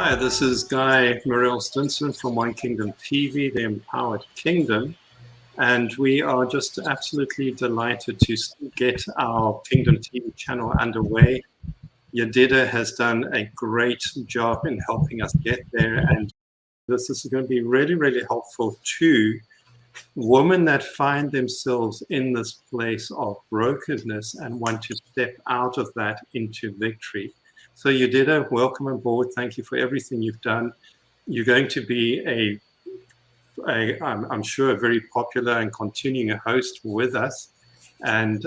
Hi, this is Guy Morrell Stinson from One Kingdom TV, the Empowered Kingdom, and we are just absolutely delighted to get our Kingdom TV channel underway. Yedidah has done a great job in helping us get there, and this is going to be really, really helpful to women that find themselves in this place of brokenness and want to step out of that into victory. So Yedidah, welcome aboard. Thank you for everything you've done. You're going to be I'm sure, a very popular and continuing host with us. And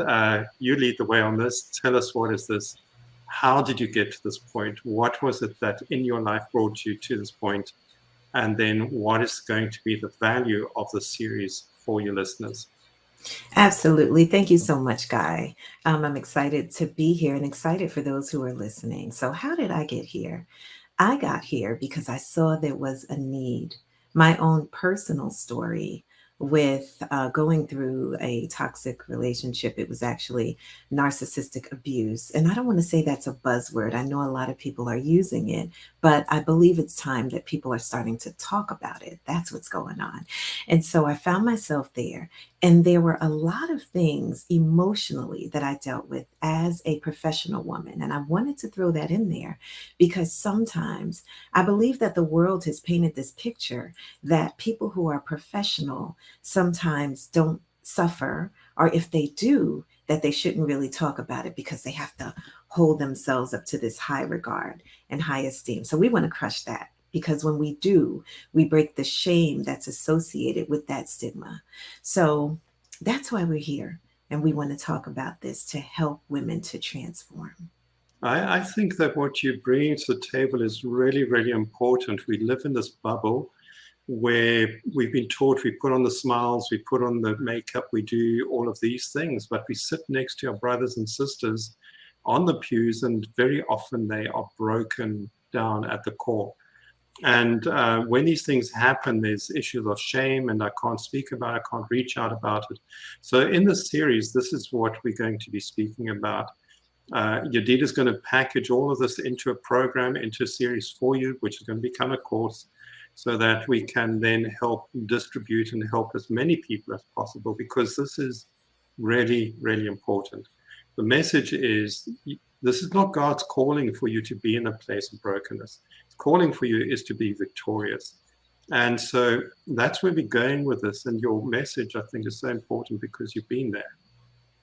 you lead the way on this. Tell us, what is this? How did you get to this point? What was it that in your life brought you to this point? And then what is going to be the value of the series for your listeners? Absolutely. Thank you so much, Guy. I'm excited to be here and excited for those who are listening. So, how did I get here? I got here because I saw there was a need. My own personal story with going through a toxic relationship. It was actually narcissistic abuse. And I don't want to say that's a buzzword. I know a lot of people are using it, but I believe it's time that people are starting to talk about it. That's what's going on. And so I found myself there. And there were a lot of things emotionally that I dealt with as a professional woman. And I wanted to throw that in there because sometimes I believe that the world has painted this picture that people who are professional sometimes don't suffer, or if they do, that they shouldn't really talk about it because they have to hold themselves up to this high regard and high esteem. So we want to crush that. Because when we do, we break the shame that's associated with that stigma. So that's why we're here. And we want to talk about this to help women to transform. I think that what you bring to the table is really, really important. We live in this bubble where we've been taught we put on the smiles, we put on the makeup, we do all of these things, but we sit next to our brothers and sisters on the pews, and very often they are broken down at the core. And when these things happen, there's issues of shame, and I can't speak about it, I can't reach out about it. So in this series, this is what we're going to be speaking about. Yedidah is going to package all of this into a program, into a series for you, which is going to become a course, so that we can then help distribute and help as many people as possible, because this is really, really important. The message is, this is not God's calling for you to be in a place of brokenness. His calling for you is to be victorious. And so that's where we're going with this. And your message, I think, is so important because you've been there.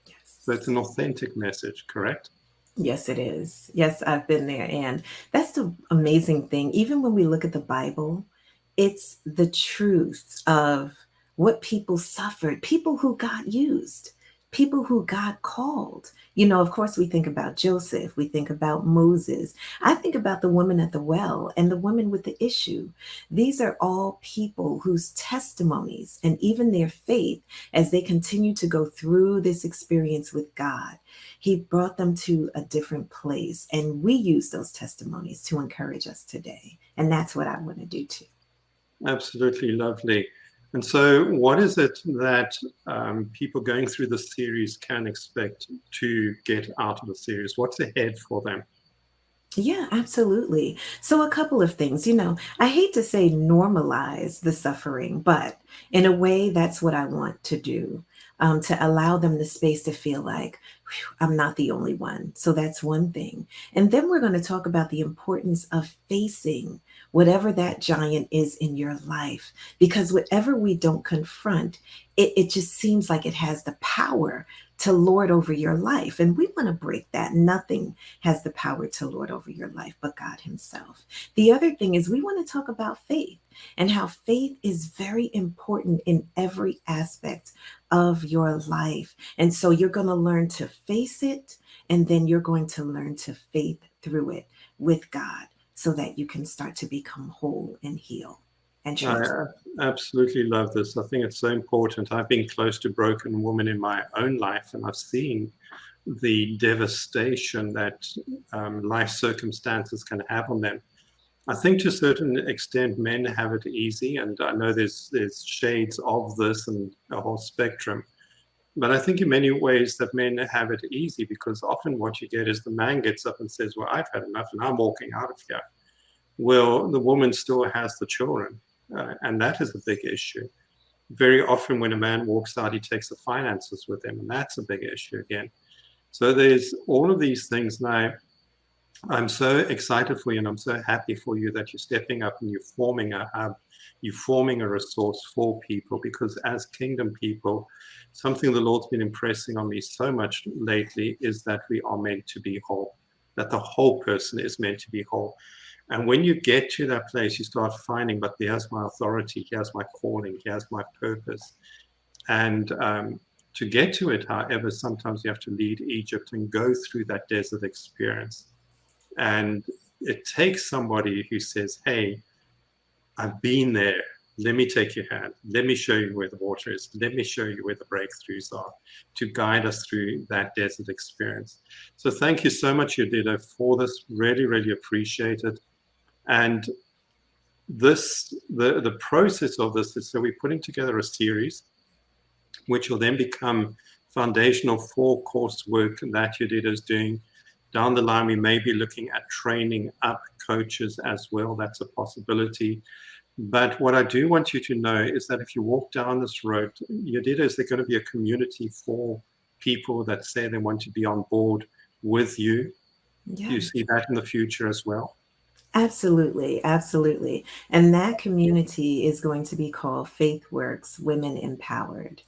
So Yes. it's an authentic message, correct? Yes, it is. Yes, I've been there. And that's the amazing thing. Even when we look at the Bible, it's the truth of what people suffered, people who got used, people who got called. You know, of course, we think about Joseph, we think about Moses. I think about the woman at the well and the woman with the issue. These are all people whose testimonies and even their faith, as they continue to go through this experience with God, he brought them to a different place. And we use those testimonies to encourage us today. And that's what I want to do too. Absolutely lovely. And so what is it that people going through the series can expect to get out of the series? What's ahead for them? Yeah, absolutely. So, a couple of things. I hate to say normalize the suffering, but in a way, that's what I want to do, to allow them the space to feel like, "Phew, I'm not the only one." So, that's one thing. And then we're going to talk about the importance of facing whatever that giant is in your life, because whatever we don't confront, it just seems like it has the power to lord over your life. And we want to break that. Nothing has the power to lord over your life but God Himself. The other thing is, we want to talk about faith and how faith is very important in every aspect of your life. And so you're going to learn to face it, and then you're going to learn to faith through it with God so that you can start to become whole and heal and transform. I absolutely love this. I think it's so important. I've been close to broken women in my own life, and I've seen the devastation that life circumstances can have on them. I think to a certain extent, men have it easy, and I know there's shades of this and a whole spectrum. But I think in many ways that men have it easy, because often what you get is the man gets up and says, "Well, I've had enough and I'm walking out of here." Well, the woman still has the children, and that is a big issue. Very often when a man walks out, he takes the finances with him, and that's a big issue again. So there's all of these things now. I'm so excited for you, and I'm so happy for you that you're stepping up and you're forming a hub, you're forming a resource for people, because as kingdom people, something the Lord's been impressing on me so much lately is that we are meant to be whole, that the whole person is meant to be whole. And when you get to that place, you start finding, but here's my authority, here's my calling, here's my purpose. And to get to it, however, sometimes you have to leave Egypt and go through that desert experience. And it takes somebody who says, hey, I've been there. Let me take your hand. Let me show you where the water is. Let me show you where the breakthroughs are, to guide us through that desert experience. So thank you so much, Yedidah, for this. Really, really appreciate it. And the process of this is, so we're putting together a series which will then become foundational for coursework that Yedidah is doing. Down the line, we may be looking at training up coaches as well. That's a possibility. But what I do want you to know is that if you walk down this road, Yedidah, is there going to be a community for people that say they want to be on board with you? Yeah. Do you see that in the future as well? Absolutely, absolutely. And that community is going to be called Faith Works Women Empowered.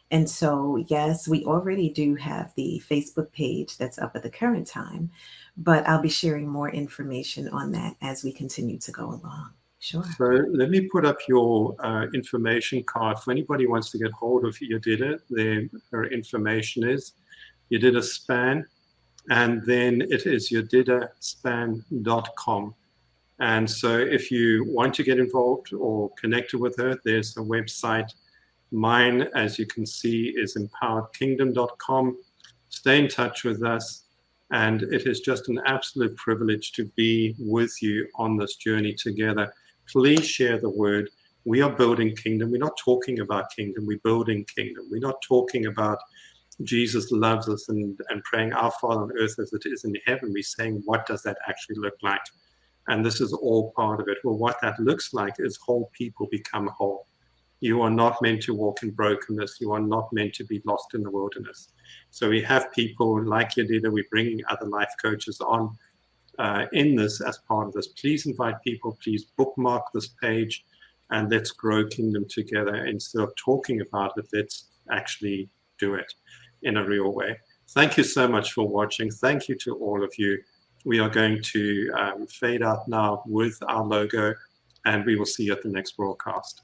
And so, yes, we already do have the Facebook page that's up at the current time, but I'll be sharing more information on that as we continue to go along. Sure. So let me put up your information card. For anybody who wants to get hold of Yedidah, her information is Yedidah Spann, and then it is yediddahspann.com. And so if you want to get involved or connected with her, there's a website. Mine, as you can see, is empoweredkingdom.com. Stay in touch with us. And it is just an absolute privilege to be with you on this journey together. Please share the word. We are building kingdom. We're not talking about kingdom. We're building kingdom. We're not talking about Jesus loves us and praying our Father on earth as it is in heaven. We're saying, what does that actually look like? And this is all part of it. Well, what that looks like is whole people become whole. You are not meant to walk in brokenness. You are not meant to be lost in the wilderness. So we have people like Yedidah. We're bringing other life coaches on in this as part of this. Please invite people. Please bookmark this page, and let's grow kingdom together. Instead of talking about it, let's actually do it in a real way. Thank you so much for watching. Thank you to all of you. We are going to fade out now with our logo, and we will see you at the next broadcast.